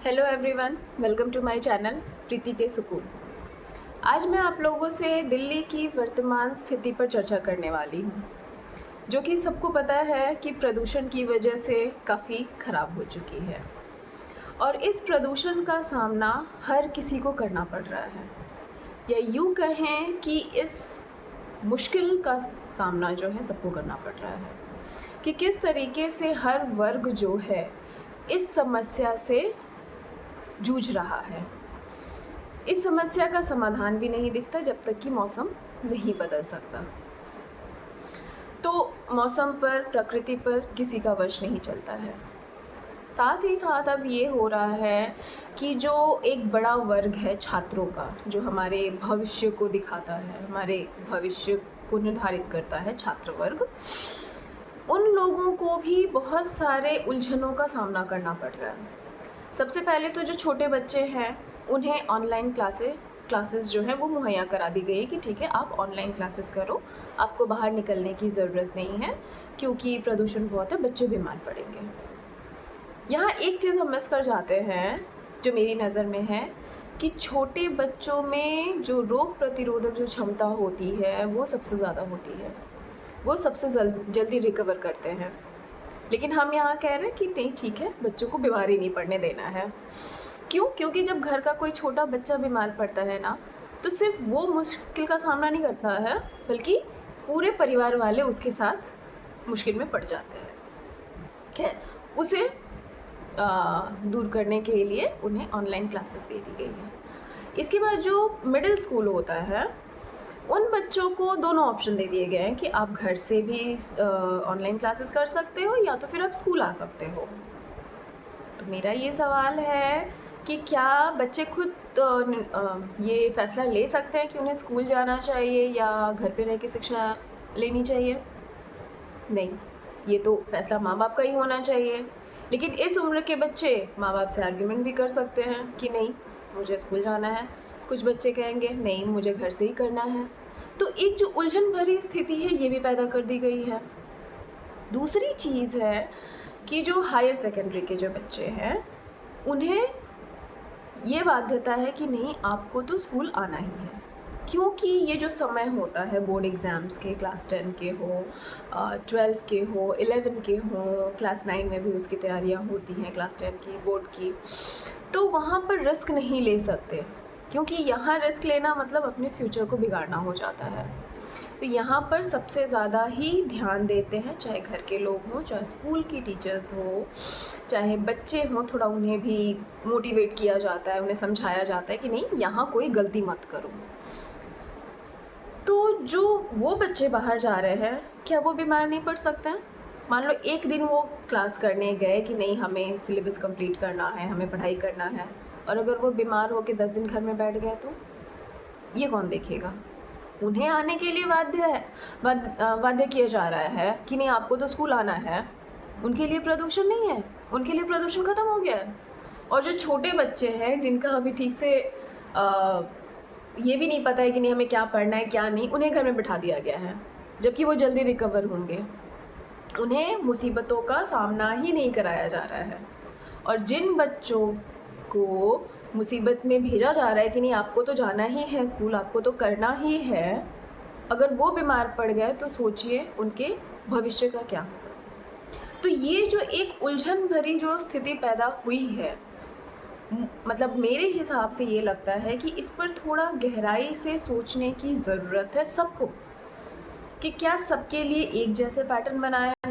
Hello everyone, welcome to my channel Preeti के सुकून। आज मैं आप लोगों से दिल्ली की वर्तमान स्थिति पर चर्चा करने वाली हूँ, जो कि सबको पता है कि प्रदूषण की वजह से काफ़ी ख़राब हो चुकी है और इस प्रदूषण का सामना हर किसी को करना पड़ रहा है, या यूँ कहें कि इस मुश्किल का सामना जो है सबको करना पड़ रहा है कि किस तरीके से हर वर्ग जो है इस समस्या से जूझ रहा है। इस समस्या का समाधान भी नहीं दिखता जब तक कि मौसम नहीं बदल सकता। तो मौसम पर, प्रकृति पर किसी का वश नहीं चलता है। साथ ही साथ अब ये हो रहा है कि जो एक बड़ा वर्ग है छात्रों का, जो हमारे भविष्य को दिखाता है, हमारे भविष्य को निर्धारित करता है छात्र वर्ग, उन लोगों को भी बहुत सारे उलझनों का सामना करना पड़ रहा है। सबसे पहले तो जो छोटे बच्चे हैं उन्हें ऑनलाइन क्लासेस जो है वो मुहैया करा दी गई कि ठीक है, आप ऑनलाइन क्लासेस करो, आपको बाहर निकलने की ज़रूरत नहीं है क्योंकि प्रदूषण बहुत है, बच्चे बीमार पड़ेंगे। यहाँ एक चीज़ हम मिस कर जाते हैं जो मेरी नज़र में है कि छोटे बच्चों में जो रोग प्रतिरोधक जो क्षमता होती है वो सबसे ज़्यादा होती है, वो सबसे जल्दी रिकवर करते हैं। लेकिन हम यहाँ कह रहे हैं कि नहीं, ठीक है, बच्चों को बीमारी नहीं पड़ने देना है। क्यों? क्योंकि जब घर का कोई छोटा बच्चा बीमार पड़ता है ना, तो सिर्फ वो मुश्किल का सामना नहीं करता है, बल्कि पूरे परिवार वाले उसके साथ मुश्किल में पड़ जाते हैं। ठीक है, उसे दूर करने के लिए उन्हें ऑनलाइन क्लासेस दे दी गई है। इसके बाद जो मिडिल स्कूल होता है, उन बच्चों को दोनों ऑप्शन दे दिए गए हैं कि आप घर से भी ऑनलाइन क्लासेस कर सकते हो या तो फिर आप स्कूल आ सकते हो। तो मेरा ये सवाल है कि क्या बच्चे खुद ये फ़ैसला ले सकते हैं कि उन्हें स्कूल जाना चाहिए या घर पे रह के शिक्षा लेनी चाहिए? नहीं, ये तो फ़ैसला माँ बाप का ही होना चाहिए। लेकिन इस उम्र के बच्चे माँ बाप से आर्ग्यूमेंट भी कर सकते हैं कि नहीं, मुझे स्कूल जाना है। कुछ बच्चे कहेंगे नहीं, मुझे घर से ही करना है। तो एक जो उलझन भरी स्थिति है ये भी पैदा कर दी गई है। दूसरी चीज़ है कि जो हायर सेकेंडरी के जो बच्चे हैं उन्हें ये बाध्यता है कि नहीं, आपको तो स्कूल आना ही है, क्योंकि ये जो समय होता है बोर्ड एग्ज़ाम्स के, क्लास 10 के हो, 12 के हो, 11 के हो, क्लास 9 में भी उसकी तैयारियां होती हैं, क्लास 10 की बोर्ड की, तो वहाँ पर रिस्क नहीं ले सकते, क्योंकि यहाँ रिस्क लेना मतलब अपने फ्यूचर को बिगाड़ना हो जाता है। तो यहाँ पर सबसे ज़्यादा ही ध्यान देते हैं, चाहे घर के लोग हों, चाहे स्कूल की टीचर्स हो, चाहे बच्चे हों, थोड़ा उन्हें भी मोटिवेट किया जाता है, उन्हें समझाया जाता है कि नहीं, यहाँ कोई गलती मत करो। तो जो वो बच्चे बाहर जा रहे हैं, क्या वो बीमार नहीं पड़ सकते हैं? मान लो एक दिन वो क्लास करने गए कि नहीं, हमें सिलेबस कंप्लीट करना है, हमें पढ़ाई करना है, और अगर वो बीमार हो के 10 दिन घर में बैठ गए तो ये कौन देखेगा? उन्हें आने के लिए बाध्य किया जा रहा है कि नहीं, आपको तो स्कूल आना है। उनके लिए प्रदूषण नहीं है, उनके लिए प्रदूषण ख़त्म हो गया है। और जो छोटे बच्चे हैं जिनका अभी ठीक से ये भी नहीं पता है कि नहीं हमें क्या पढ़ना है क्या नहीं, उन्हें घर में बिठा दिया गया है, जबकि वो जल्दी रिकवर होंगे। उन्हें मुसीबतों का सामना ही नहीं कराया जा रहा है। और जिन बच्चों को मुसीबत में भेजा जा रहा है कि नहीं, आपको तो जाना ही है स्कूल, आपको तो करना ही है, अगर वो बीमार पड़ गए तो सोचिए उनके भविष्य का क्या होगा। तो ये जो एक उलझन भरी जो स्थिति पैदा हुई है, मतलब मेरे हिसाब से ये लगता है कि इस पर थोड़ा गहराई से सोचने की ज़रूरत है सबको, कि क्या सबके लिए एक जैसे पैटर्न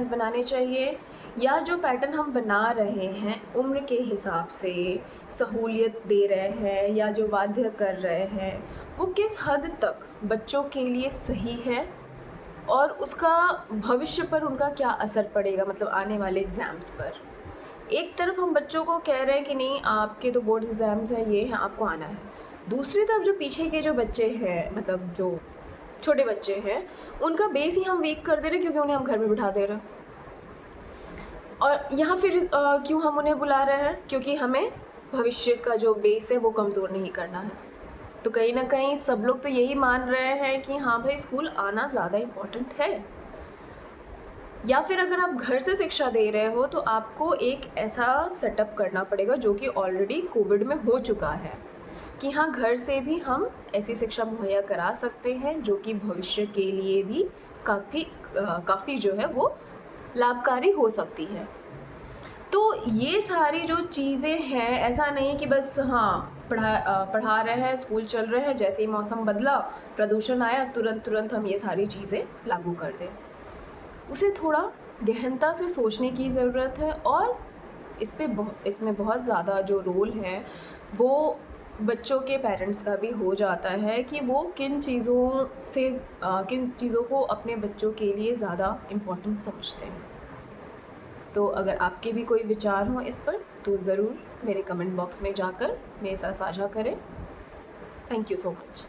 बनाने चाहिए, या जो पैटर्न हम बना रहे हैं उम्र के हिसाब से सहूलियत दे रहे हैं या जो बाध्य कर रहे हैं, वो किस हद तक बच्चों के लिए सही है और उसका भविष्य पर उनका क्या असर पड़ेगा, मतलब आने वाले एग्ज़ाम्स पर। एक तरफ हम बच्चों को कह रहे हैं कि नहीं, आपके तो बोर्ड एग्ज़ाम्स हैं, ये हैं, आपको आना है। दूसरी तरफ जो पीछे के जो बच्चे हैं, मतलब जो छोटे बच्चे हैं, उनका बेस ही हम वीक कर दे रहे हैं, क्योंकि उन्हें हम घर में बिठा दे रहे हैं। और यहाँ फिर क्यों हम उन्हें बुला रहे हैं? क्योंकि हमें भविष्य का जो बेस है वो कमज़ोर नहीं करना है। तो कहीं ना कहीं सब लोग तो यही मान रहे हैं कि हाँ भाई, स्कूल आना ज़्यादा इम्पोर्टेंट है। या फिर अगर आप घर से शिक्षा दे रहे हो तो आपको एक ऐसा सेटअप करना पड़ेगा जो कि ऑलरेडी कोविड में हो चुका है, कि हाँ घर से भी हम ऐसी शिक्षा मुहैया करा सकते हैं जो कि भविष्य के लिए भी काफ़ी जो है वो लाभकारी हो सकती है। तो ये सारी जो चीज़ें हैं, ऐसा नहीं कि बस हाँ पढ़ा रहे हैं, स्कूल चल रहे हैं, जैसे ही मौसम बदला, प्रदूषण आया, तुरंत हम ये सारी चीज़ें लागू कर दें। उसे थोड़ा गहनता से सोचने की ज़रूरत है, और इसमें बहुत ज़्यादा जो रोल है वो बच्चों के पेरेंट्स का भी हो जाता है कि वो किन चीज़ों को अपने बच्चों के लिए ज़्यादा इम्पोर्टेंट समझते हैं। तो अगर आपके भी कोई विचार हों इस पर तो ज़रूर मेरे कमेंट बॉक्स में जाकर मेरे साथ साझा करें। Thank you so much.